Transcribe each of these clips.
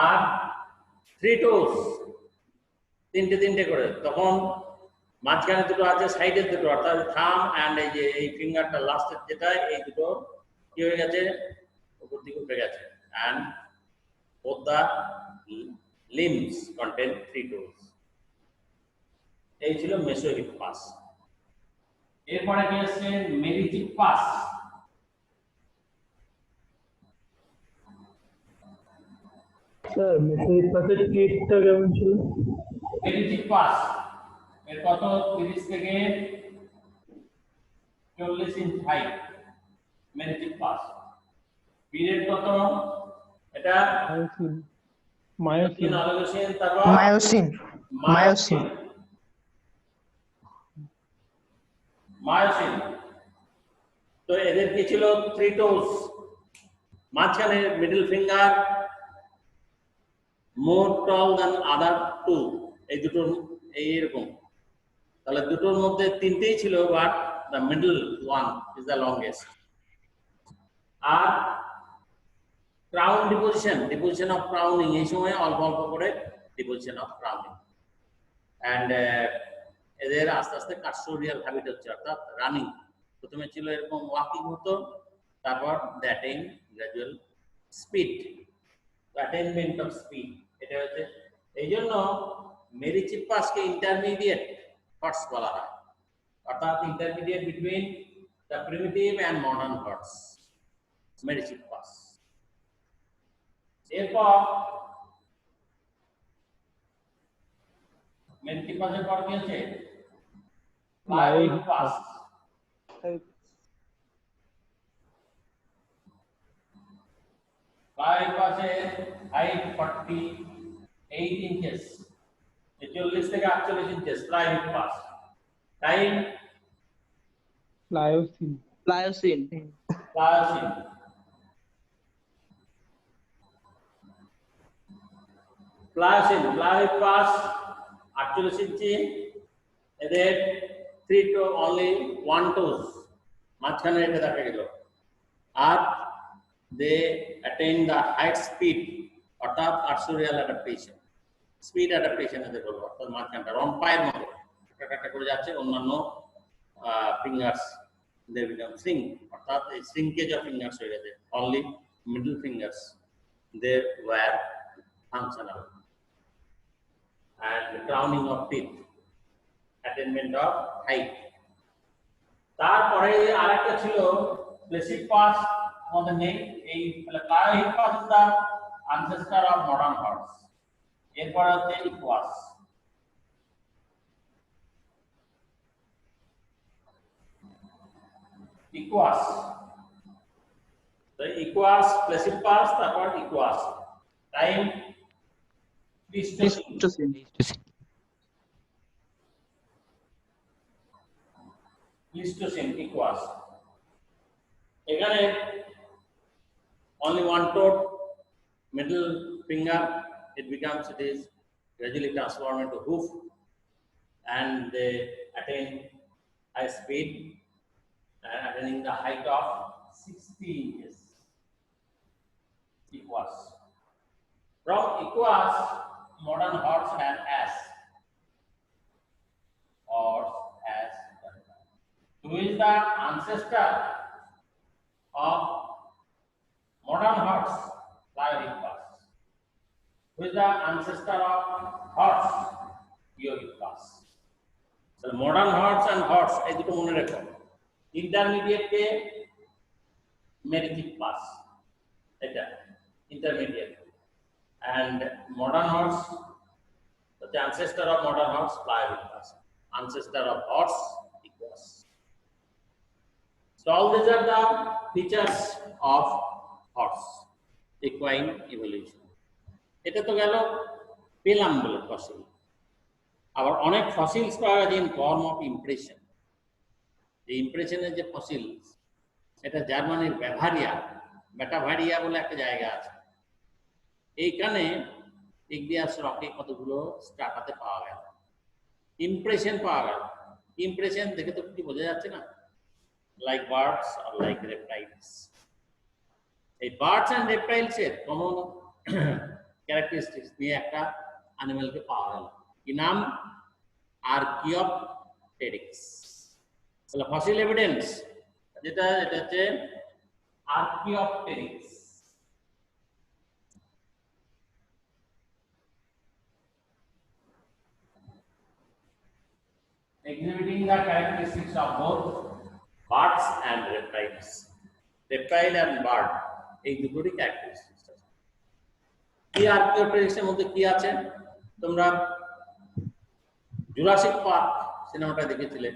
আর 3 toes, তিনটে তিনটে করে। তখন মাঝখানে দুটো আছে, সাইডের দুটো, অর্থাৎ থাম অ্যান্ড এই যে এই ফিঙ্গারটা লাস্টের যেটা, এই দুটো কি হয়ে গেছে, উপর দিকে উঠে গেছে। And both the limbs contain 3 toes. এই ছিল মেসোহিপ্পাস। এরপরে কি আসছে মেরিচিপ্পাস। স্যার মেসোহিপ্পাসের টিপটা কেমন ছিল? মেরিচিপ্পাস এর কত 30 থেকে 40 ইঞ্চ হাইট। মেরিচিপ্পাস পিরিয়ড কত? এটা মায়োসিন অলিগোসিন, তারপর মায়োসিন মায়োসিন মায়োসিন। তো এদের কি ছিল? 3 toes, মাঝখানে middle finger more tall than other two, এই দুটোর এইরকম। তাহলে দুটোর মধ্যে তিনটেই ছিল, but the middle one is the longest. আর ক্রাউন ডিপোজিশন অফ ক্রাউনিং, এই সময় অল্প অল্প করে ডিপোজিশন অফ ক্রাউনিং। অ্যান্ড এদের আস্তে আস্তে কার্সোরিয়াল হ্যাবিট হচ্ছে, অর্থাৎ রানিং। প্রথমে ছিল এরকম ওয়াকিং হতো, তারপর দ্যাটিং গ্র্যাজুয়াল স্পিড, অ্যাটেইনমেন্ট অফ স্পিড। এটা হচ্ছে, এই জন্য মেরিচিপ্পাসকে ইন্টারমিডিয়েট হর্স বলা হয়, অর্থাৎ intermediate between the primitive and modern horse, Merychippus. এরপর মেরিচিপ্পাসের পর কি আছে? প্লায়োহিপ্পাস। প্লায়োহিপ্পাসের হাইট 48 ইঞ্চেস, 40 থেকে 48 ইঞ্চেস। প্লায়োহিপ্পাস টাইম প্লায়োসিন প্লায়োসিন প্লায়োসিন। প্লায়োহিপ্পাস 48 ইঞ্চি। এদের 3 to only 1 toes, মাঝখানে এটা দেখা গেল। আর they attain the height speed, অর্থাৎ আর্সোরিয়াল অ্যাডাপ্টেশন, স্পিড অ্যাডাপ্টেশন এদের বলবো, অর্থাৎ মাঝখানটা রম্পায়ের মতো একটা করে যাচ্ছে। অন্যান্য ফিঙ্গার্স দে বিকাম শ্রিঙ্ক, অর্থাৎ এই শ্রিঙ্কেজ অফ ফিঙ্গার্স হয়ে গেছে। Only middle fingers they were functional. And crowning of teeth, attainment of height. তারপরে আরেকটা ছিল প্লেসিপাস, আমাদের নেই। এই Pliohippus is the ancestor of modern horse. এরপর হচ্ছে ইকুয়াস। ইকুয়াস, তো ইকুয়াস, প্লেসিপাস, তারপর Equus. Time Pleistocene. Pleistocene, Equus. এখানে only one toe, middle finger, it is gradually transformed into hoof, and they attain high speed, attaining the height of 60 inches. Equus. From equus, modern horse and ass. Horse, ass. Who is the ancestor of modern horse? Pliohippus. Who is the ancestor of horse? Eohippus. So modern horse and horse, এই দুটো মনে রাখো। Intermediate কে Merychippus, এটা intermediate. and modern horse, the ancestor of modern horse, Pliohippus. Ancestor of horse, Equus. So all these are the features of horse, equine evolution. এটা তো গেল পেলাম বলে ফসিল। আবার অনেক ফসিলস পাওয়া গেছে ইন ফর্ম অফ ইমপ্রেশন। এই ইমপ্রেশনের যে ফসিলস, এটা জার্মানির ব্যাটাভারিয়া বলে একটা জায়গা আছে। এইখানে ইগনিয়াস রকে কতগুলো স্ট্রাটাতে পাওয়া গেল, ইমপ্রেশন পাওয়া গেল। ইমপ্রেশন দেখে তো কি বোঝা যাচ্ছে না, লাইক বার্ডস আর লাইক রেপটাইলস। এই বার্ডস অ্যান্ড রেপটাইলস এর কমন ক্যারেক্টারিস্টিক্স নিয়ে একটা অ্যানিমেলকে পাওয়া গেল। কি নাম? আর্কিওপটেরিক্স। তাহলে ফসিল এভিডেন্স যেটা এটা হচ্ছে archaeopteryx. exhibiting the characteristics of both birds and reptiles. Reptile and bird এই দুটোরই ক্যারেক্টারিস্টিক্স আছে। কি আর্কিওপটেরিক্স এর মধ্যে কি আছে? তোমরা জুরাসিক পার্ক সিনেমাটা দেখেছিলে,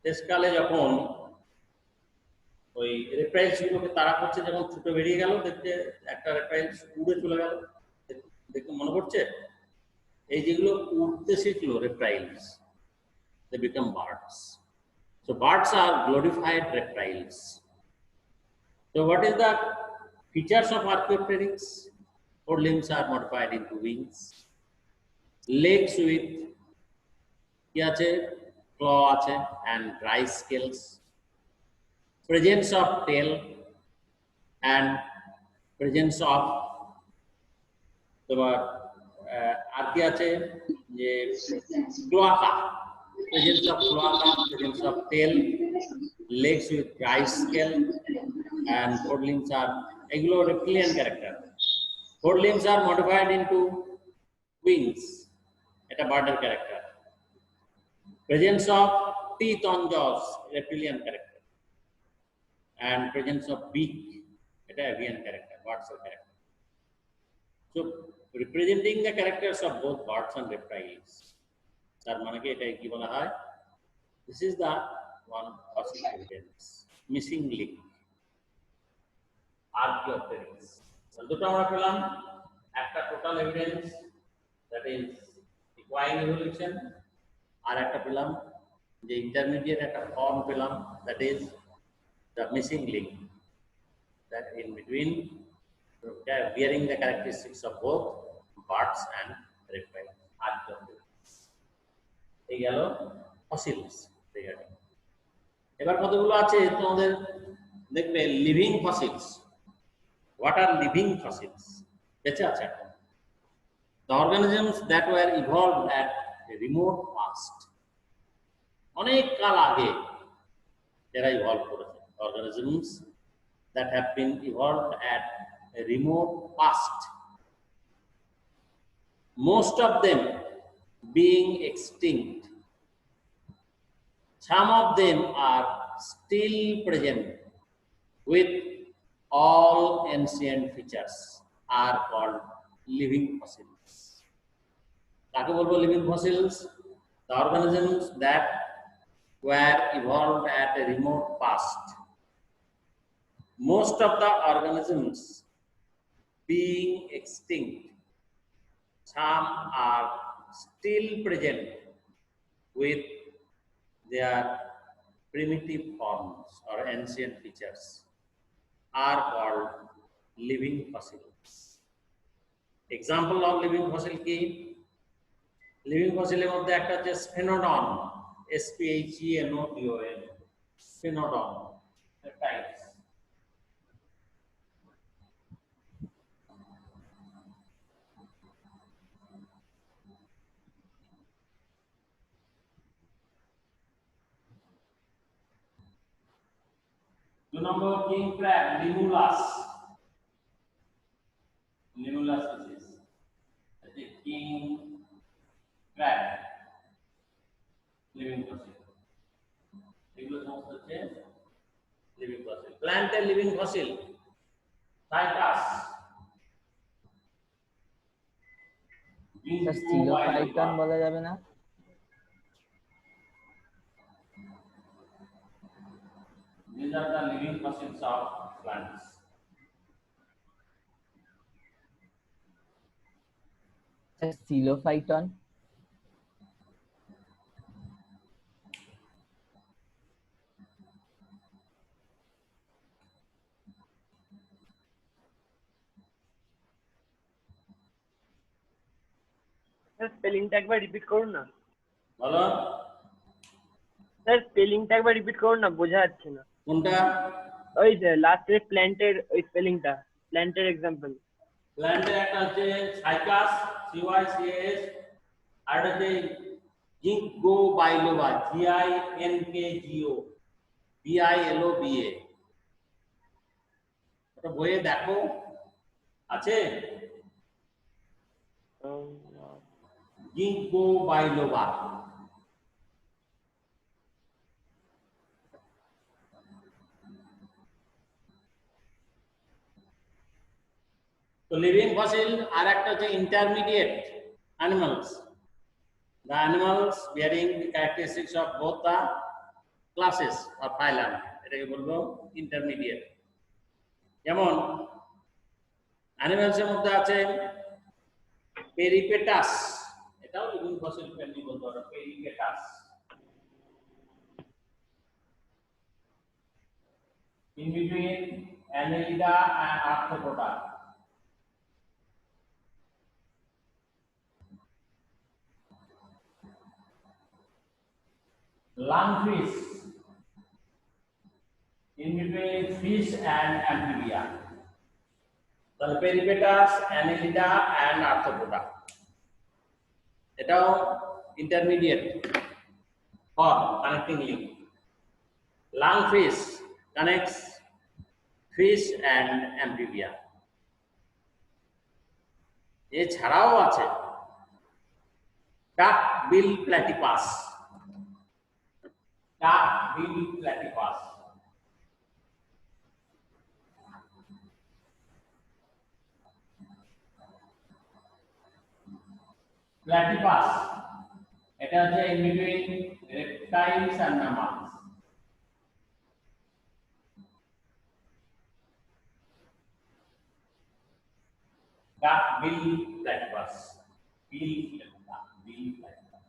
শেষকালে যখন ওই রেপ্টাইলস গুলোকে তাড়া করছে, যখন ছুটে বেরিয়ে গেল, দেখতে একটা রেপ্টাইলস উড়ে চলে গেল, দেখতে মনে পড়ছে? এই যেগুলো উড়তে শিখলো রেপ্টাইলস, they become birds. So birds are glorified reptiles. So what is the features of Archaeopteryx? Four limbs are modified into wings. Legs with কি আছে? Claw আছে and dry scales. Presence of tail and presence of তোমার আর কি আছে যে cloaca. Presence of cloaca, presence of tail, legs with dry scale, and four limbs are এগুলো reptilian character. Four limbs are modified into wings. এটা bird character. Presence of teeth on jaws, reptilian character, and presence of beak, এটা avian character, birds character. So representing the characters of both birds and reptiles. তার মানে কি এটা কি বলা হয়? This is the one fossil evidence, missing link, Archaeopteryx. দুটো আমরা পেলাম, একটা total evidence that is equine evolution, আর একটা পেলাম যে ইন্টারমিডিয়েট একটা ফর্ম পেলাম that is the missing link, that in between bearing the characteristics of both birds and reptiles. Archaeopteryx এই গেল ফসিলস রিগার্ডিং। এবার কতগুলো আছে তোমাদের দেখবে living fossils. What are living fossils? বেঁচে আছে এখন। The organisms that were evolved at remote past, অনেক কাল আগে যারা ইভলভ করেছে, organisms that have been evolved at remote past, most of them being extinct. Some of them are still present with all ancient features, are called living fossils. কাকে বলবো living fossils? The organisms that were evolved at a remote past. Most of the organisms being extinct, some are still present with their primitive forms or ancient features, are called living fossils. Example of living fossil কি? Living fossil এর মধ্যে একটা হচ্ছে স্ফেনোডন, SPHENODON, স্ফেনোডন types. दो number king crab, Limulus. Limulus species, that is king crab, living fossil. এগুলো সমস্ত হচ্ছে living fossil. প্ল্যান্টের লিভিং ফসিল, সাইকাস, সিলোফাইটন বলা যাবে না? These are the living fossils of plants. Psilophyton, sir স্পেলিংটা একবার রিপিট করুন না। বলো স্যার স্পেলিংটা একবার রিপিট করুন না, বোঝা যাচ্ছে না। কোনটা? ওই যে লাস্টের প্ল্যান্টের ওই স্পেলিংটা, প্ল্যান্টের এক্সাম্পল। প্ল্যান্টের একটা হচ্ছে সাইকাস CYCAS, আর একটা হচ্ছে জিঙ্কগো বাইলোবা GINKGO BILOBA। ওটা বইয়ে দেখো আছে ginkgo biloba. So living fossil are একটা হচ্ছে intermediate animals, the animals bearing the characteristics of both the classes or phylum, এটাকে বলবো intermediate। যেমন animals এর মধ্যে আছে peripatus, এটাও living fossil family বলতে পারো, peripatus। In between Annelida and Arthropoda। Lungfish, in between fish and amphibia। তাহলে Peripatus, Annelida and Arthropoda, এটাও intermediate for connecting link। Lungfish connects fish and amphibia। এছাড়াও আছে duck-bill platypus, duck-bill platypus। Platypus এটা হচ্ছে in between reptiles and mammals। Duck-bill platypus, bill platypus।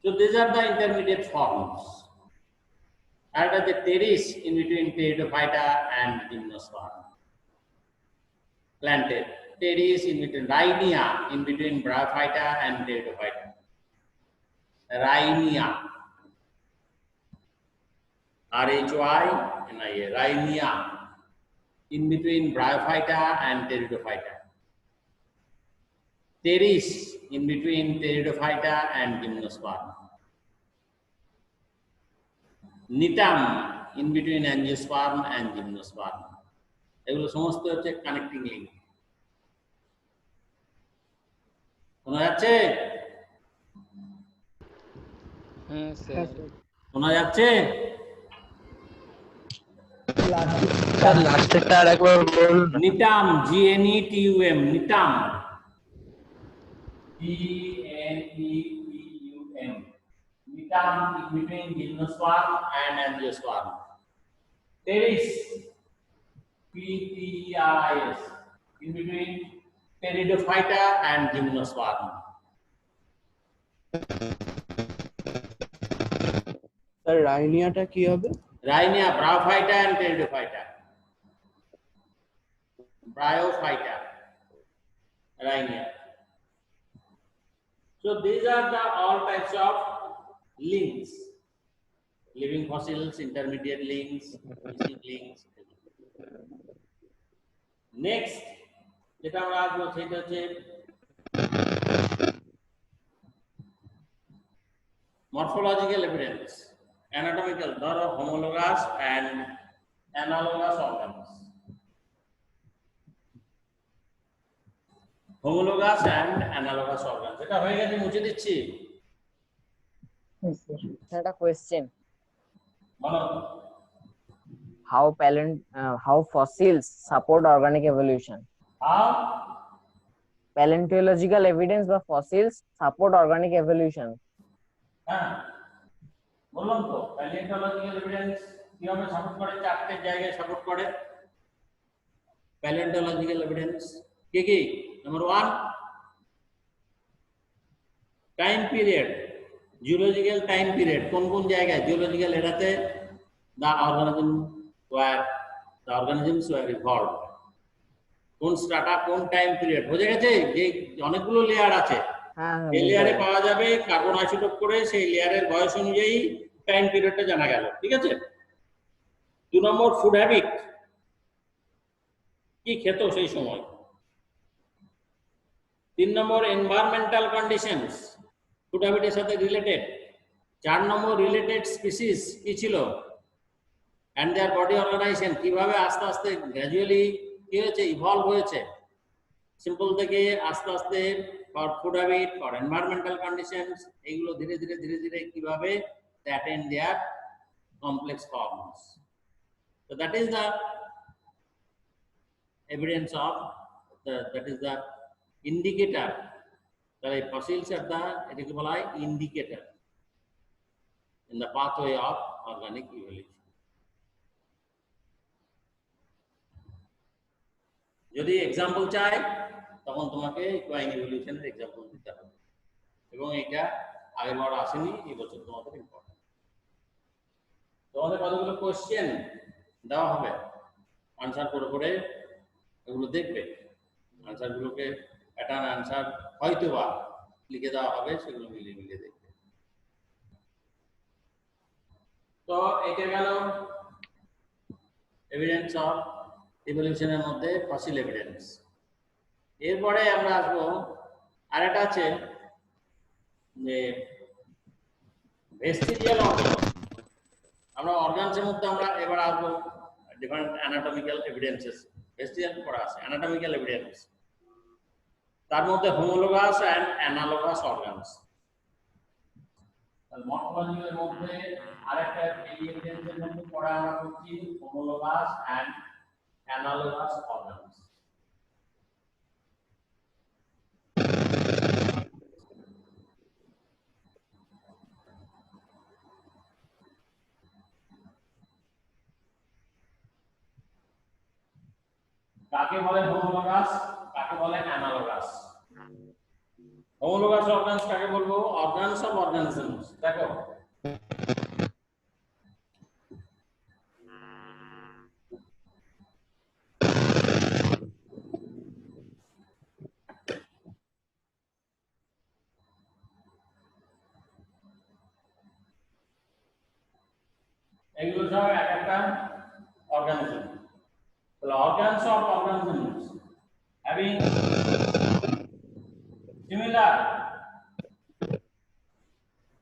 So these are the intermediate forms. And the terrace in between Pteridophyta and Gymnosperm. Planted. Terrace in between Rhynia in between Bryophyta and Pteridophyta. Rhynia. RHYNIA. Rhynia in between Bryophyta and Pteridophyta. Terrace in between Pteridophyta and Gymnosperm. Nitam in between Angiosperm and Gymnosperm. এগুলো সমস্ত হচ্ছে connecting link. শোনা যাচ্ছে? হ্যাঁ sir. শোনা যাচ্ছে? Sir লাস্টেরটা আরেকবার বলুন। নিটাম, GNETUM, নিটাম, GNETUM, নিটাম in between Gymnosperm and Angiosperm. Terrace, PTERIS, in between Pteridophyta and Gymnosperm. Sir রাইনিয়াটা কি হবে? Rhynia, Bryophyta and Pteridophyta. Bryophyta, Rhynia. So these are the all types of links: living fossils, intermediate links, missing links. Next, যেটা আমরা আসবো সেটা হচ্ছে morphological evidence, anatomical, ধরো homologous and analogous organs। homologous and analogous organs, এটা হয়ে গেছে, মুছে দিচ্ছি। একটা কোয়েশ্চেন, বলো। how fossils support organic evolution? How? Paleontological evidence বা fossils support organic evolution? হ্যাঁ, বললাম তো প্যালিওন্টোলজিক্যাল এভিডেন্স কিভাবে সাপোর্ট করে, চারটে জায়গায় সাপোর্ট করে প্যালিওন্টোলজিক্যাল এভিডেন্স। কি কি? Number 1, time period, geological time period, কোন কোন জায়গায় জিওলজিক্যাল এরাতে the organisms were evolved, কোন স্ট্রাটা, কোন টাইম পিরিয়ড। বোঝা গেছে? যে অনেকগুলো লেয়ার আছে, এই লেয়ারে পাওয়া যাবে কার্বন আইসোটোপ করে, সেই লেয়ারের বয়স অনুযায়ী টাইম পিরিয়ডটা জানা গেল। ঠিক আছে? 2 নম্বর ফুড হ্যাবিট, কি খেত সেই সময়। 3 নম্বর এনভায়রনমেন্টাল কন্ডিশনস, ফুড হ্যাবিটের সাথে রিলেটেড। 4 নম্বর রিলেটেড স্পিসিস কি ছিল, অ্যান্ড দেয়ার বডি অর্গানাইজেশন, কিভাবে আস্তে আস্তে গ্র্যাজুয়ালি কি হয়েছে, ইভলভ হয়েছে সিম্পল থেকে আস্তে আস্তে for food habit, for environmental conditions, এগুলো ধীরে ধীরে ধীরে ধীরে কিভাবে attend their complex forms. So that is the evidence of that is the indicator. The fossils are the এটাকে বলা হয় indicator in the pathway of organic evolution. যদি এক্সাম্পল চাই তখন তোমাকে ইকুয়াইন ইভলিউশনের এক্সাম্পল দিতে হবে, এবং এটা আগের বার আসেনি, এই বছর তোমাদের ইম্পর্টেন্ট। তোমাদের কতগুলো কোশ্চেন দেওয়া হবে, আনসার করে করে এগুলো দেখবে, আনসারগুলোকে প্যাটার্ন আনসার হয়তো বা লিখে দেওয়া হবে, সেগুলো মিলিয়ে মিলিয়ে দেখবে। তো এটা গেল এভিডেন্স অফ ইভলিউশনের মধ্যে ফসিল এভিডেন্স। এরপরে আমরা আসবো আরেকটা আছে যে ভেস্টিজিয়াল অর্গান। আমরা অর্গানসের মধ্যে আমরা এবার আসবো ডিফারেন্ট অ্যানাটমিক্যাল এভিডেন্সেস। ভেস্টিজিয়াল পড়া আছে অ্যানাটমিক্যাল এভিডেন্স, তার মধ্যে হোমোলোগাস অ্যান্ড অ্যানালোগাস অর্গানস। মর্ফোলজির মধ্যে আরেকটা এভিডেন্সের মধ্যে পড়া আমরা করছি হোমোলোগাস অ্যান্ড অ্যানালোগাস অর্গানস। কাকে বলে হোমোলোগাস, কাকে বলে অ্যানালোগাস? হোমোলোগাস অর্গানস কাকে বলবো? Organs of organisms. দেখো এগুলো সব এক একটা অর্গানিজম। তাহলে organs of organisms having similar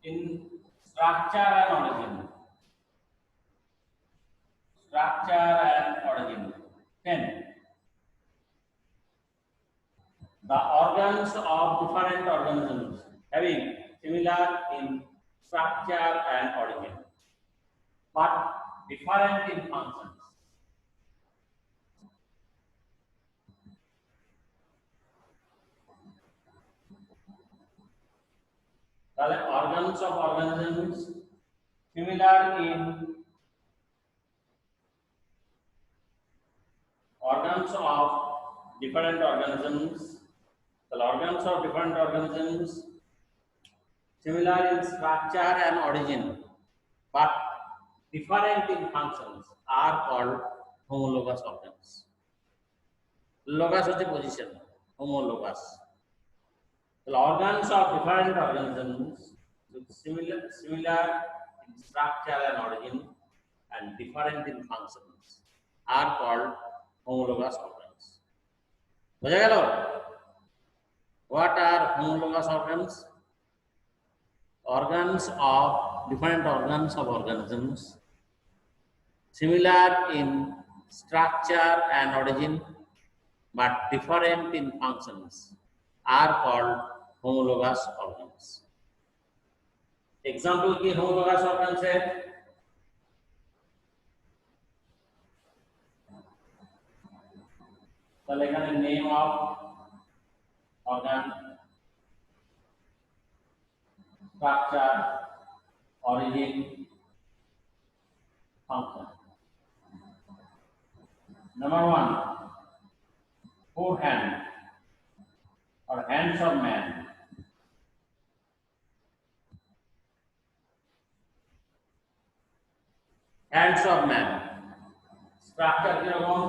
in structure and origin. Structure and origin. 10. The organs of different organisms having similar in structure and origin, but different in functions. The organs of organisms similar in organs of different organisms. The organs of different organisms similar in structure and origin, but different in functions are called homologous organs. Logos is the position, homologous. The organs of different organisms similar in structure and origin and different in functions are called homologous organs. বোঝা গেল? What are homologous organs? Organs of different organs of organisms similar in structure and origin but different in functions are called homologous organs. Example की homologous organs है? তাহলে এখানে name of organ, structure, origin, function. Number 1, forehand or hands of man. Hands of man. Structure কিরকম?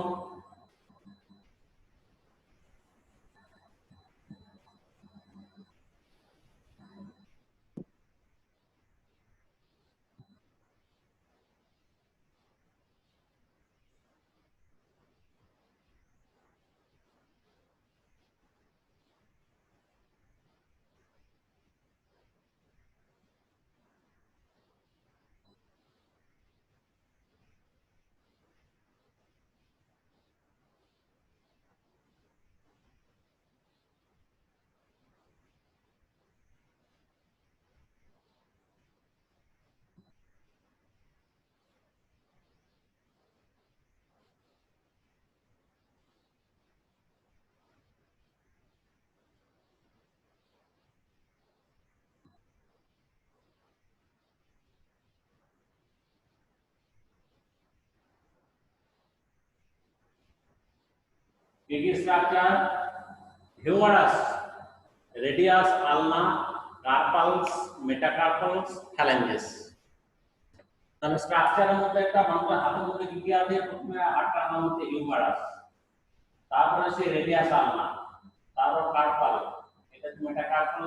কি কি structure? Humorous, radius, আলনা, কার্পালস, মেটাকার্পালস, ফ্যালেঞ্জেস। তাহলে স্ট্রাকচারের মধ্যে একটা মানুষের হাতের মধ্যে কি কি আছে? প্রথমে হাতটা নাম হচ্ছে হিউমারাস, তারপরে সে রেডিয়াস, আলনা, তারপর কার্পাল, এটা হচ্ছে মেটাকার্পাল,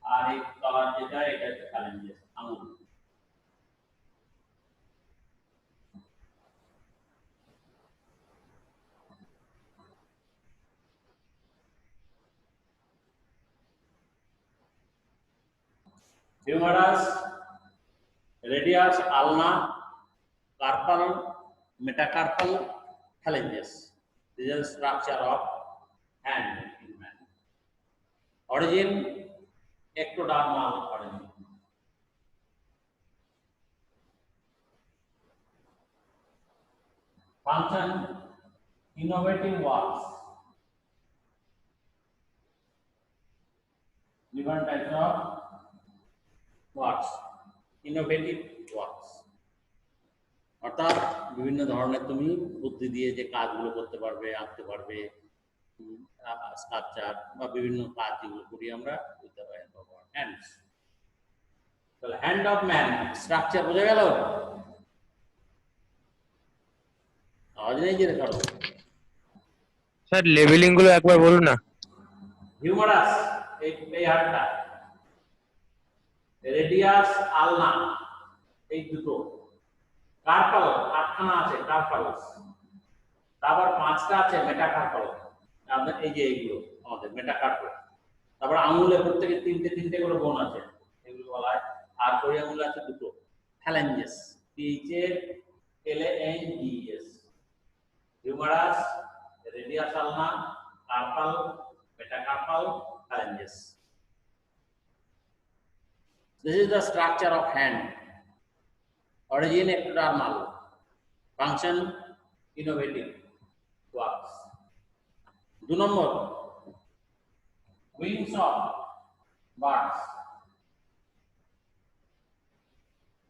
আর এই তলার যেটা এটা হচ্ছে ফ্যালেঞ্জেস, আঙুল। Humerus, radius, ulna, carpal, metacarpal, phalanges. This is the structure of hand in man. Origin, ectodermal origin. Function, innovating works. Different types of works, innovative works. অর্থাৎ বিভিন্ন ধরনের তুমি বুদ্ধি দিয়ে যে কাজগুলো করতে পারবে, আঁকতে পারবে, স্কাল্পচার বা বিভিন্ন কাজ যেগুলো করি আমরা, হ্যান্ডস। তাহলে হ্যান্ড অফ ম্যান স্ট্রাকচার বোঝা গেল? আওয়াজ নেই যে রেকর্ড। স্যার লেভেলিং গুলো একবার বলুন না। হিউমারাস, এই হাড়টা, রেডিয়াস, আলনা, এই দুটো, কার্পাল, আটখানা আছে কার্পালস, তারপর পাঁচটা আছে মেটাকার্পাল, আমাদের এই যে এইগুলো আমাদের মেটাকার্পাল, তারপর আঙুলে প্রত্যেকে তিনটে তিনটে করে বোন আছে, এগুলো বলা হয়। আর কড়ি আঙুলে আছে দুটো, ফ্যালেঞ্জেস, PHALANGES, হিউমারাস, রেডিয়াস, আলনা, carpal, metacarpal, phalanges. This is the structure of hand. Origin ectodermal, function innovative works. 2 number, wings of birds.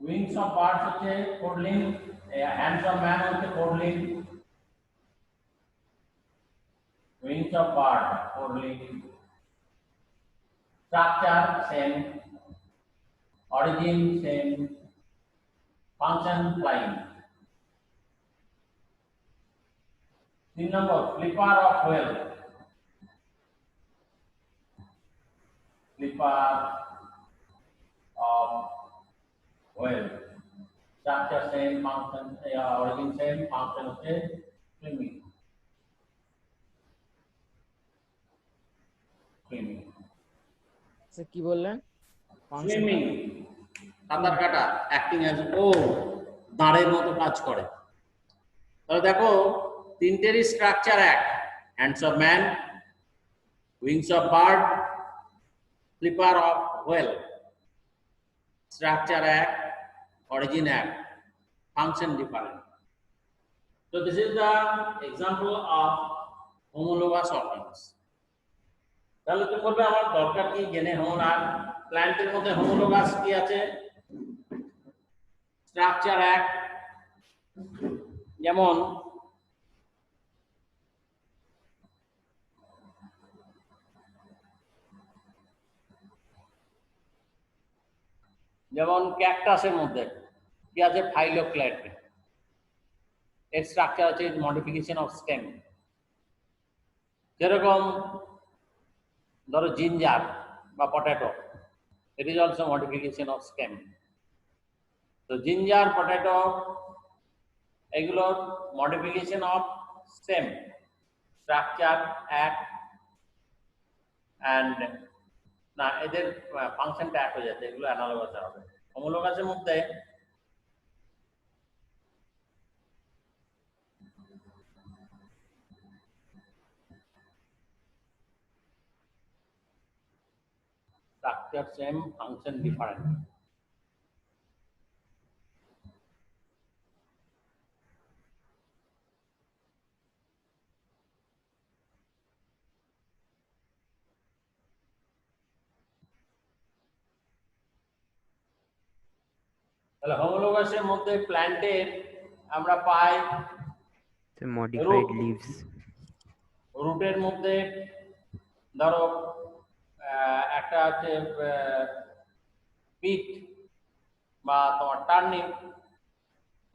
Wings of birds হচ্ছে codling, hands of man হচ্ছে codling. Wings of bird, codling. Structure same, origin same, function flying. 3 number, flipper of whale. Flipper of whale. Structure same, function, origin same, function হচ্ছে swimming. Swimming. Sir কি বললেন? Swimming, সাঁতার কাটা, acting as ও দাঁড়ের মতো কাজ করে। তাহলে দেখো তিনটেরই স্ট্রাকচার এক, hands of man, wings of bird, flipper of whale. Structure এক, অরিজিন এক, function different. So this is the example of homologous organs. তাহলে তুমি বলবে আমার দরকার কি জেনে হোমোলগ, প্ল্যান্টের মধ্যে হোমোলোগাস কি আছে? স্ট্রাকচার এক, যেমন ক্যাকটাসের মধ্যে কি আছে? ফাইলোক্লেড। এর স্ট্রাকচার আছে মডিফিকেশন অফ স্টেম। যেরকম ধরো জিঞ্জার বা potato, it is also modification of stem. So ginger, potato, এগুলো modification of stem, structure এক, and না এদের ফাংশনটা এক হয়ে যাচ্ছে, এগুলো অ্যানালগাস হবে। হোমোলোগাসের মধ্যে structure same, function different. তাহলে হোমোলোগাসের মধ্যে প্ল্যান্টের আমরা পাই modified leaves. রুটের মধ্যে ধরো একটা হচ্ছে বিট বা তোমার টার্নিপ,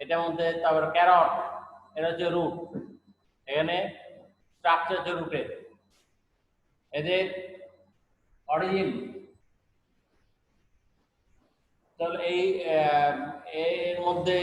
এটার মধ্যে তারপর ক্যারট, এটা হচ্ছে রুট। এখানে স্ট্রাকচার হচ্ছে রুটের, এদের অরিজিন। তাহলে এই এর মধ্যে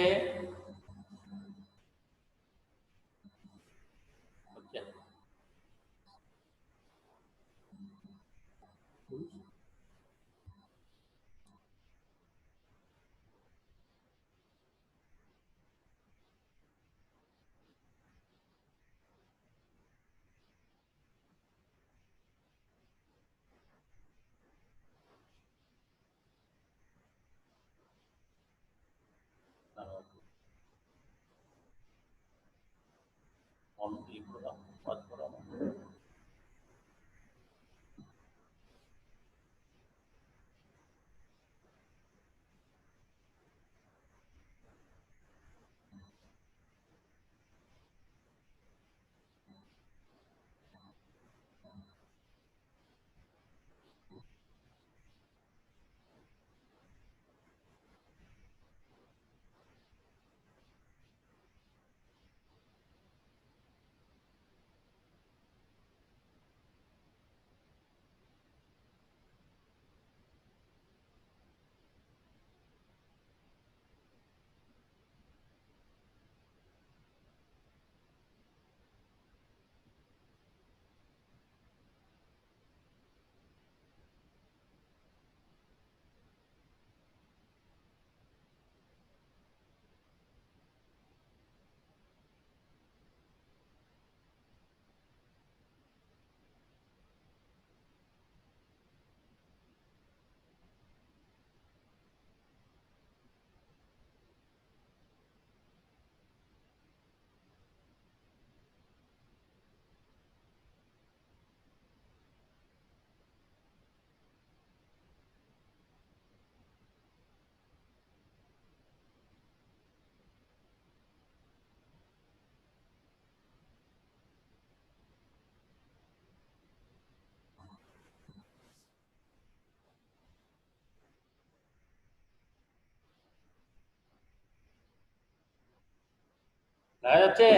দেখা যাচ্ছে?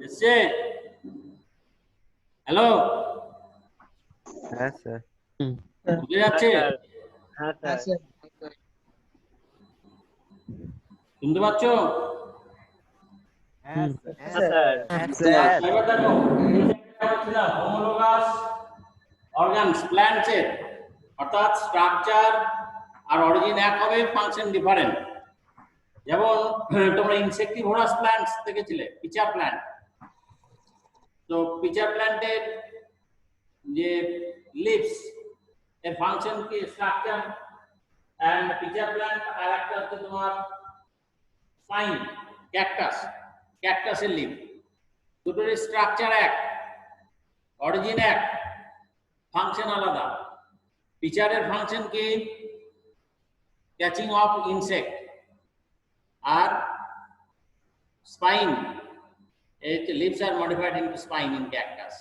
এসছে? হ্যালো, হ্যাঁ স্যার। বুঝে যাচ্ছে? হ্যাঁ স্যার। শুনতে পাচ্ছ? হ্যাঁ স্যার। এবার দেখো, বলছিলাম হোমোলোগাস অর্গানস প্ল্যান্টসের, অর্থাৎ স্ট্রাকচার আর অরিজিন এক হবে, ফাংশন ডিফারেন্ট। যেমন তোমরা ইনসেক্টিভোরাস প্ল্যান্টস দেখেছিলে, পিচার প্ল্যান্ট। তো পিচার প্ল্যান্টের যে লিভস, এর ফাংশন কি স্ট্রাকচার, এন্ড পিচার প্ল্যান্ট আর একটা হচ্ছে তোমার ফাইন ক্যাকটাস, ক্যাকটাসের লিভ, দুটোর স্ট্রাকচার এক, অরিজিন এক, ফাংশন আলাদা। পিচারের ফাংশন কি ক্যাচিং অফ ইনসেক্ট, আর স্পাইন, এই লিভস আর modified into spine in cactus,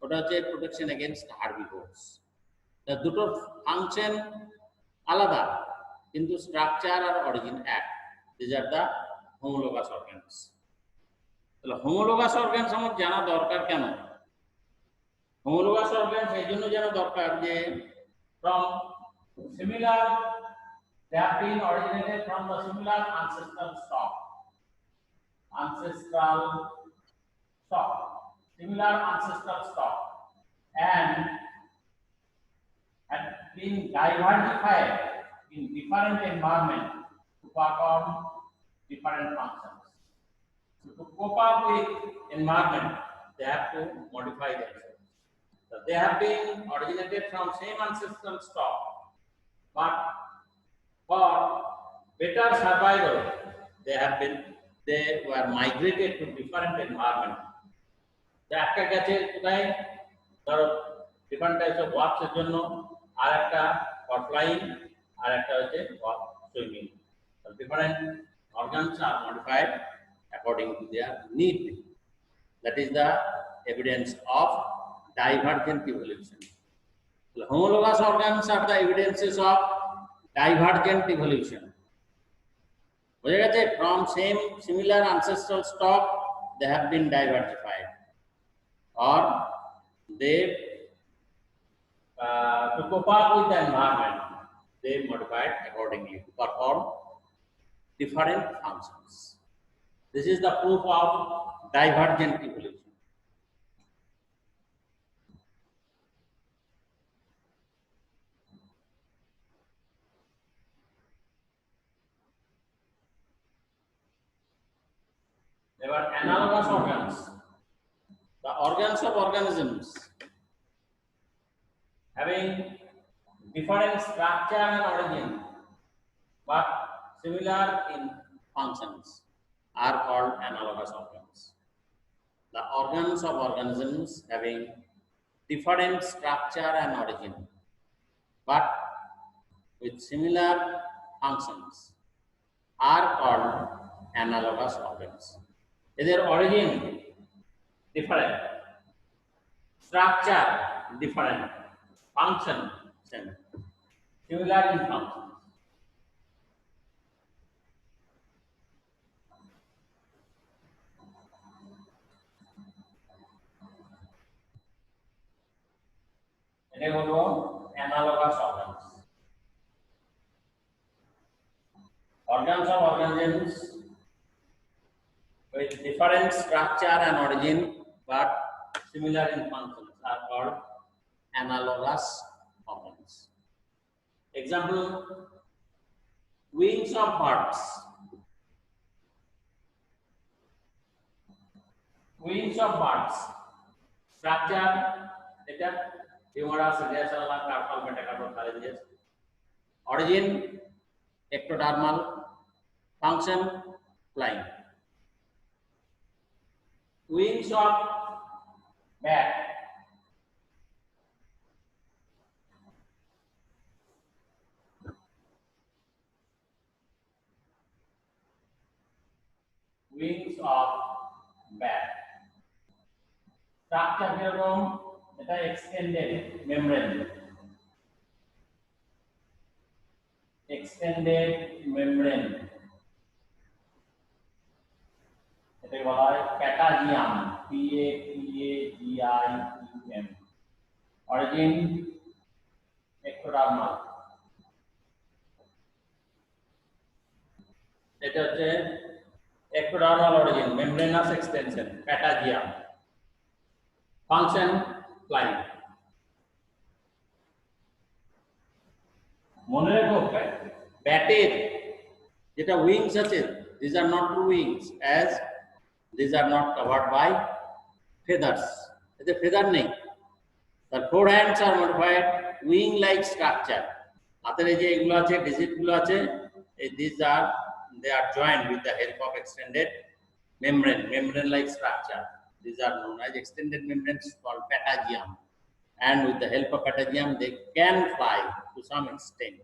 ওটা হচ্ছে প্রোটেকশন এগেইনস্ট হার্বিভোরস। দুটোর ফাংশন আলাদা কিন্তু স্ট্রাকচার আর অরিজিন এক। This are the homologous organs. তাহলে হোমোলোগাস অর্গানস আমার জানা দরকার কেন? হোমোলোগাস অর্গানস এই জন্য জানা দরকার যে from similar, they have been originated from the similar ancestral stock, similar ancestral stock, and had been diversified in different environment to perform different functions. So to cope up with environment, they have to modify themselves. So they have been originated from same ancestral stock, but for better survival, they were migrated to different environment. একটা গেছে কোথায়, ধরো different types of works এর জন্য, আর একটা for flying, আর একটা হচ্ছে for swimming. Different organs are modified according to their need. That is the evidence of divergent evolution. Homologous organs are the evidences of divergent evolution. From similar ancestral stock, they have been diversified, or they to cope up with the environment, they modified accordingly to perform different functions. This is the proof of divergent evolution. There were analogous organs, the organs of organisms having different structure and origin, but similar in functions, are called analogous organs. The organs of organisms having different structure and origin, but with similar functions, are called analogous organs. Their origin different, structure different, function same, similar in functions. এটা হলো analogous organs. Organs of organisms with different structure and origin but similar in functions are called analogous organs. Example, wings of birds. Wings of birds. Structure, এটা humerus, radius, carpal, metacarpal phalanges. Origin, ectodermal. Function, flying. Wings of bat. Wings of bat. Structure কিরকম? এটা extended membrane. Extended membrane. এটাকে বলা হয় প্যাটাজিয়াম, PATAGIUM. Origin ectodermal. এটা হচ্ছে ectodermal origin, membranous extension, patagium. Function, flying. মনে রেখো ব্যাটের যেটা উইংস আছে, these are not true wings as these are not covered by feathers. এতে feather নেই. The forehands are modified wing like structure. হাতের এই যে এগুলো আছে, ডিজিট গুলো আছে, they are joined with the help of extended membrane like structure. These are known as extended membranes called patagium, and with the help of patagium they can fly to some extent.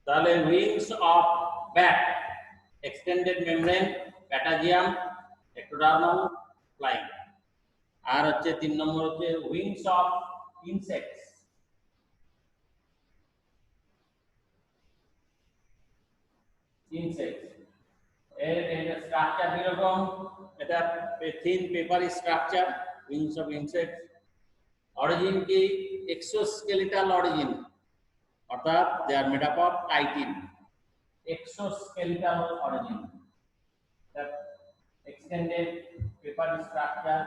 তাহলে wings of bat, extended membrane, patagium, ectodermal, flying. আর হচ্ছে 3 নম্বর হচ্ছে wings of insects. এর structure কিরকম? এটা thin papery structure, wings of insects. Origin কি? Exoskeletal origin, অর্থাৎ they are made up of chitin. Exoskeletal origin, that extended papery structure.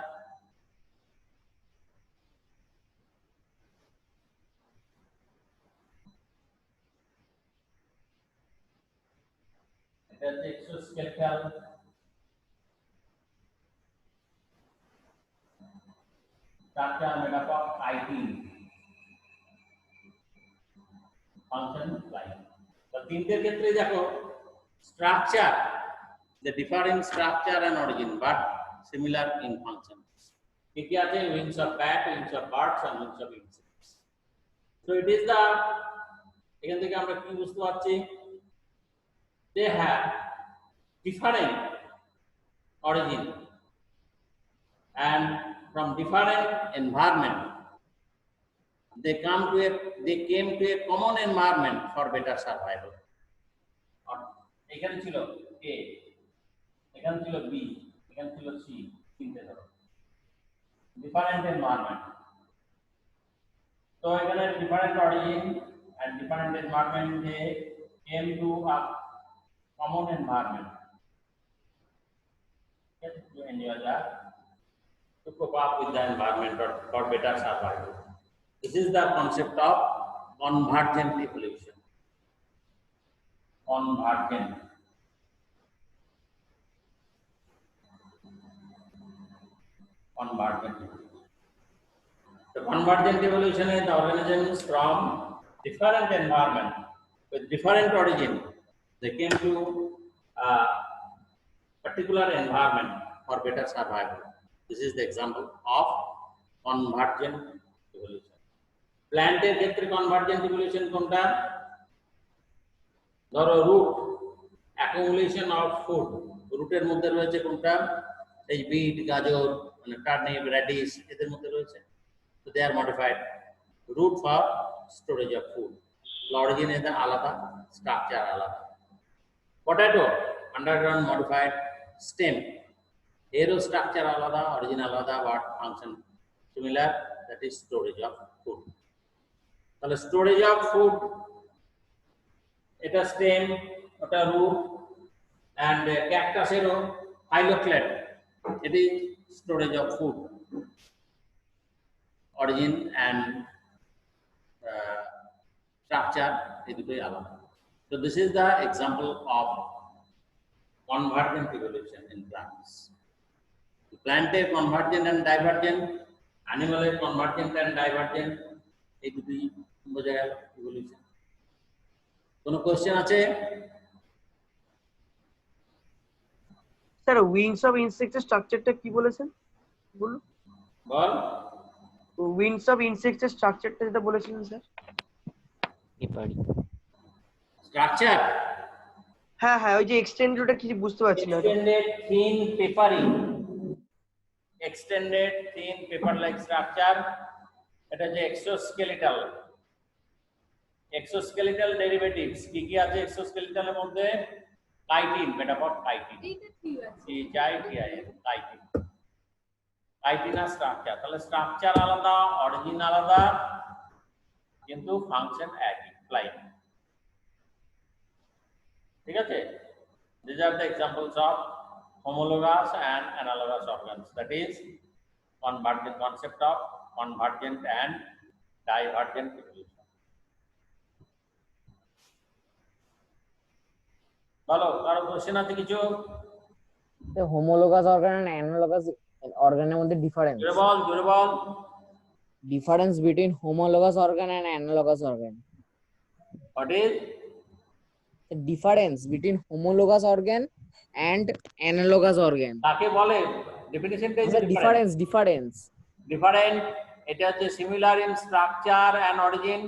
That exoskeletal structure made up of chitin. Function, flying. তো তিনটের ক্ষেত্রে দেখো structure, the different structure and origin but similar in function. কি আছে? Wings of bat, wings of birds and wings of insects. So it is the, এখান থেকে আমরা কি বুঝতে পারছি? They have different origin and from different environment, they came to a common environment for better survival. এখানে ছিল A, এখানে ছিল B, এখানে ছিল C, তিনটে ধরো different environment. So এখানে different origin and different environment, they came to a common environment. Yes, to enjoy that, to cope up with the environment or for better survival. This is the concept of convergent evolution. Convergent. Convergent evolution. The convergent evolution is the organisms from different environment with different origin. They came to a particular environment for better survival. This is the example of convergent evolution. Planted ক্ষেত্রে convergent evolution কোনটা? ধরো root, accumulation of food. রুটের মধ্যে রয়েছে কোনটা? এই bit, গাজর, মানে টার্নিপ, র্যাডিশ এদের মধ্যে রয়েছে। So they are modified. Root for storage of food. Origin এদের আলাদা, structure আলাদা। Potato, underground modified stem. এরও structure আলাদা, origin আলাদা, but function similar, that is storage of food. তাহলে storage of food, এটা stem, ওটা root, and cactus এরও phylloclade, এটি storage of food. Origin and structure এই দুটোই আলাদা। So this is the example of convergent evolution in plants. Plant এর convergent and divergent, animal এর convergent and divergent, এই দুটোই বোঝা গেল evolution. কোনো কোশ্চেন আছে? স্যার উইংস অফ ইনসেক্টের স্ট্রাকচারটা কি বলেছেন? বলুন। বল। উইংস অফ ইনসেক্টের স্ট্রাকচারটা যেটা বলেছিলেন স্যার। স্ট্রাকচার? হ্যাঁ হ্যাঁ, ওই যে এক্সটেন্ডেডটা কি বুঝতে পারছি না। Extended thin papery, extended thin paper like structure, এটা যে exoskeletal, exoskeletal derivatives কি কি আছে exoskeletal-এর মধ্যে? chitin, metaphor chitin, chitin, chitin আর structure। তাহলে structure আলাদা, origin আলাদা, কিন্তু function একই, flying। ঠিক আছে? These are the examples of homologous and analogous organs, that is convergent, concept of convergent and divergent evolution. বলো, কারো কোশ্চেন আছে কিছু? হোমোলোগাস অর্গান এন্ড অ্যানালগাস অর্গানের মধ্যে ডিফারেন্স। জোরে বল, জোরে বল। Difference between homologous organ and analogous organ. What is the difference between homologous organ and analogous organ? কাকে বলে? ডেফিনিশনটাই the difference ডিফারেন্ট, এটা হচ্ছে similar in structure and origin,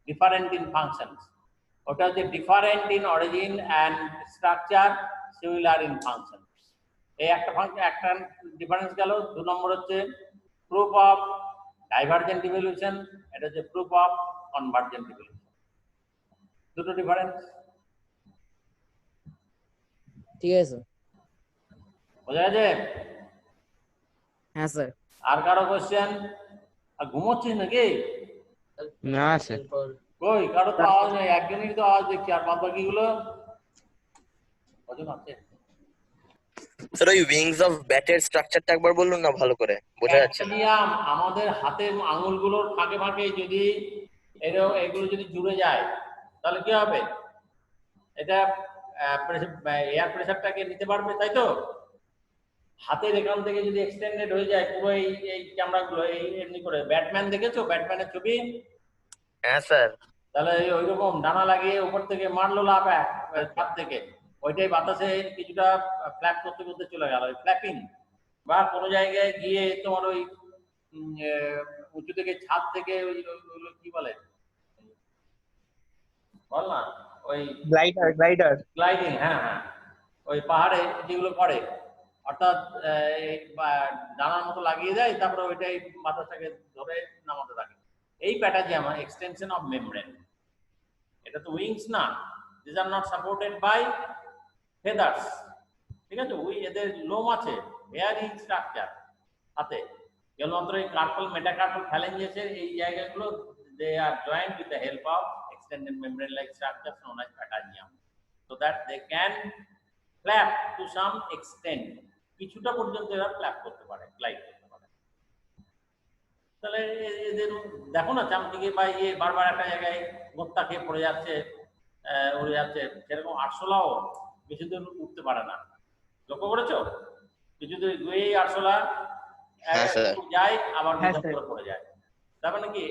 different in functions. ওটা হচ্ছে different in origin and structure, similar in function. এই একটা difference গেল। 2 নম্বর হচ্ছে প্রুফ অফ ডাইভারজেন্ট ইভলিউশন, এটা হচ্ছে প্রুফ অফ কনভার্জেন্ট ইভলিউশন। দুটো ডিফারেন্স। ঠিক আছে, বোঝা গেছে? হ্যাঁ স্যার। আর কারো কোশ্চেন? আর ঘুমোচ্ছিস নাকি? না স্যার। কই কারো তো আওয়াজ নেই, একজনেরই তো আওয়াজ দেখছি, আর বাদ বাকিগুলো কজন আছে? স্যার ওই উইংস অফ ব্যাটের স্ট্রাকচারটা একবার বলুন না, ভালো করে বোঝা যাচ্ছে না। ব্যাকটেরিয়াম আমাদের হাতের আঙুলগুলোর ফাঁকে ফাঁকে যদি এগুলো যদি জুড়ে যায় তাহলে কি হবে? এটা এয়ার প্রেসারটাকে নিতে পারবে, তাই তো? হাতের এখান থেকে যদি এক্সটেন্ডেড হয়ে যায় পুরো এই চামড়াগুলো, এই এমনি করে, ব্যাটম্যান দেখেছো ব্যাটম্যানের ছবি? হ্যাঁ স্যার। তাহলে ওইরকম ডানা লাগিয়ে উপর থেকে মারলো লাফ হাত থেকে, ওইটাই বাতাসে কিছুটা ফ্ল্যাপ করতে করতে চলে গেল, ফ্ল্যাপিং। বা কোনো জায়গায় গিয়ে তোমার ওই উঁচু থেকে ছাদ থেকে ওইগুলো কি বলে বল না, ওই গ্লাইডিং। গ্লাইডিং, হ্যাঁ হ্যাঁ, ওই পাহাড়ে যেগুলো করে অর্থাৎ এই ডানার মতো লাগিয়ে দেয়, তারপরে ওইটাই বাতাসটাকে ধরে নামাতে থাকে। এই প্যাটাজিয়াম এক্সটেনশন অফ মেমব্রেন। এটা তো উইংস না, this are not supported by feathers, ঠিক আছে? এদের লোম আছে, হেয়ারি স্ট্রাকচার হাতে, কেবলমাত্র এই কার্পল মেটাকার্পল ফ্যালেঞ্জেসের এই জায়গাগুলো they are joint with the help of extended membrane like structures known as patagium, so that they can flap to some extent, কিছুটা পর্যন্ত এরা ফ্ল্যাপ করতে পারে, গ্লাইড করতে পারে। তাহলে এদের দেখো না চামদিকে বা বারবার একটা জায়গায় গোত্তা খেয়ে পড়ে যাচ্ছে, উড়ে যাচ্ছে, সেরকম আরশোলাও কিছুদিন উঠতে পারে না। লক্ষ্য করেছো? কিছুদিন গিয়ে আরশোলা হ্যাঁ স্যার। যায়, আবার হ্যাঁ, ভিতর স্যার। করে পড়ে যায়। তার মানে কি,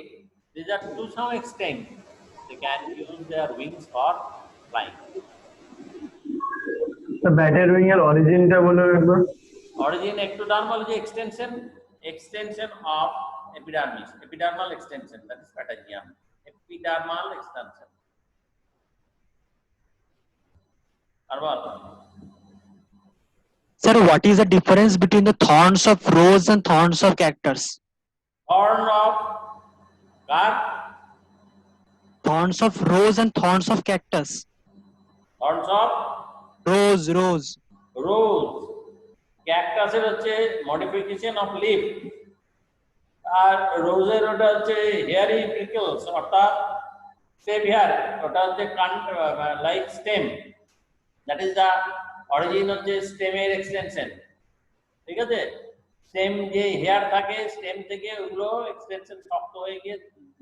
these are to some extent they can use their wings for flying. তো ব্যাটের উইং এর অরিজিনটা বলুন একবার। Origin ectodermal is extension of epidermis, epidermal extension, that is patagium, epidermal extension. Arval, Sir, what is the difference between the thorns of rose and thorns of cactus? horn of car, Thorns of rose and thorns of cactus. horns of Rose. rose, cactus এর হচ্ছে modification of leaf, আর রোজের ওটা হচ্ছে hairy প্রিকলস, অর্থাৎ stem hair, ওটা হচ্ছে like stem, that is the origin হচ্ছে স্টেমের extension, ঠিক আছে? স্টেম যে হেয়ার থাকে, স্টেম থেকে ওগুলো এক্সটেনশন শক্ত হয়ে গিয়ে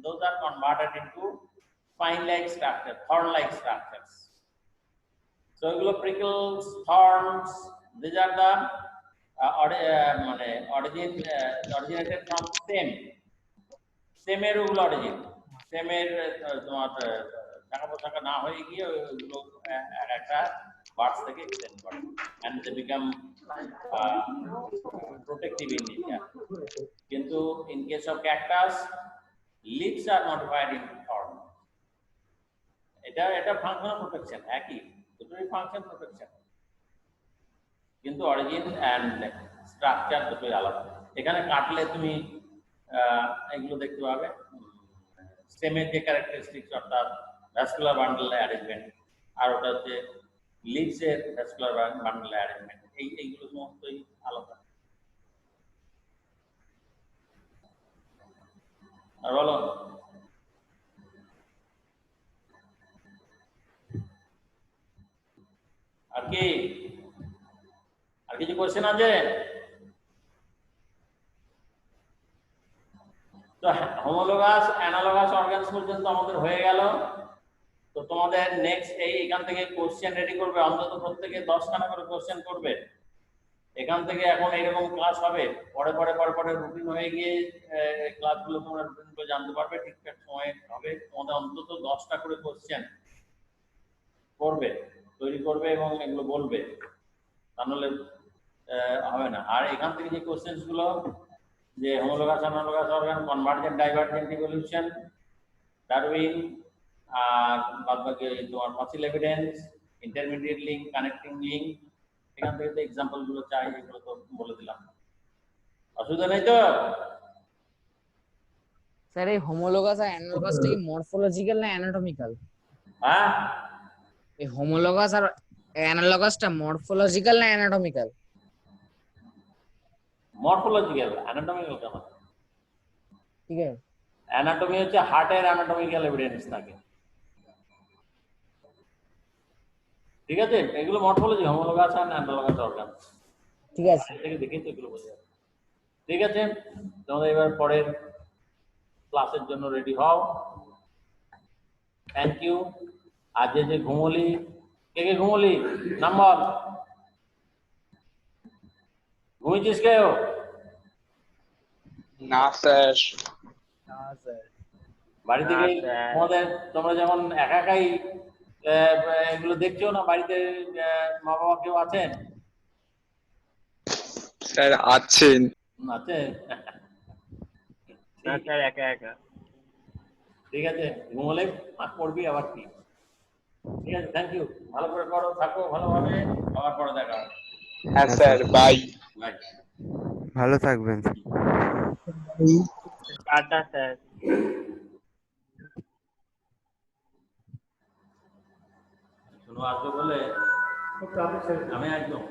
those are converted into spine like structure, thorn like structures. So এগুলো prickles, thorns, these are the মানে originated from stem এর ওগুলো অরিজিন, স্টেমের তোমার টাকা পয়সা না হয়ে গিয়ে ওগুলো একটা বার্ডস থেকে এক্সটেন্ড করে and they become protective in nature. কিন্তু in case of cactus, leaves are modified into thorn. এটা ফাংশনাল প্রোটেকশন, একই দুটোই ফাংশন প্রোটেকশন, কিন্তু অরিজিন অ্যান্ড স্ট্রাকচার দুটোই আলাদা। এখানে কাটলে তুমি এগুলো দেখতে পাবে, স্টেমের যে ক্যারেক্টারিস্টিক্স, অর্থাৎ ভ্যাসকুলার বান্ডেল অ্যারেঞ্জমেন্ট, আর ওটা হচ্ছে লিভসের ভ্যাসকুলার বান্ডেল অ্যারেঞ্জমেন্ট, এইগুলো সমস্তই আলাদা। আর বলো, আর কি, আর কিছু কোশ্চেন আছে? তো হোমোলোগাস অ্যানালোগাস অর্গানস পর্যন্ত আমাদের হয়ে গেল। তো তোমাদের নেক্সট এখান থেকে কোশ্চেন রেডি করবে, অন্তত প্রত্যেকে 10খানা করে কোশ্চেন করবে। এখান থেকে এখন এইরকম ক্লাস হবে, পরে রুটিন হয়ে গিয়ে ক্লাসগুলো তোমরা রুটিন করে জানতে পারবে, ঠিকঠাক সময় হবে। তোমাদের অন্তত 10টা করে কোশ্চেন করবে, তৈরি করবে এবং এগুলো বলবে, তাহলে হবে না। আর এখান থেকে যে কোশ্চেন্স গুলো, যে homologous analogous organ, convergent divergent evolution, Darwin, আর বাদবাকি তোমার fossil evidence, intermediate link, connecting link, এখান থেকে তো এক্সাম্পল গুলো চাই, এগুলো তো বলে দিলাম। অসুবিধা নেই তো? স্যার এই হোমোলোগাস আর অ্যানালগাসটা কি মরফোলজিক্যাল না অ্যানাটমিক্যাল? হ্যাঁ, এই হোমোলোগাস আর অ্যানালগাসটা মরফোলজিক্যাল না অ্যানাটমিক্যাল? মরফোলজিক্যাল, অ্যানাটমিক্যাল কেন? ঠিক আছে, অ্যানাটমি হচ্ছে হার্টের অ্যানাটমিক্যাল এভিডেন্স থাকে, ঠিক আছে? এগুলো মরফোলজি, হোমোলোগাস আর অ্যানালগাস অর্গান, ঠিক আছে। থেকে দেখেই তো এগুলো বোঝা যাবে। ঠিক আছে, তোমাদের এবার পরের ক্লাসের জন্য রেডি হও। Thank you. আর যে ঘুমলি, কে ঘুমলি নাম্বার ঘুমিয়েছিস কেউ? না স্যার। বাড়ি থেকে তোমরা যেমন একা একাই এগুলো দেখছো না, বাড়িতে মা বাবা কেউ আছেন? স্যার আছেন। আছে, ঠিক আছে। ঘুমলে পড়বি আবার কি, ঠিক আছে? থ্যাংক ইউ, ভালো করে করো, থাকো ভালোভাবে, আবার পরে দেখা হবে। হ্যাঁ স্যার বাই। Bye. ভালো থাকবেন। Tata sir. শুনো আসবে বলে আমি একদম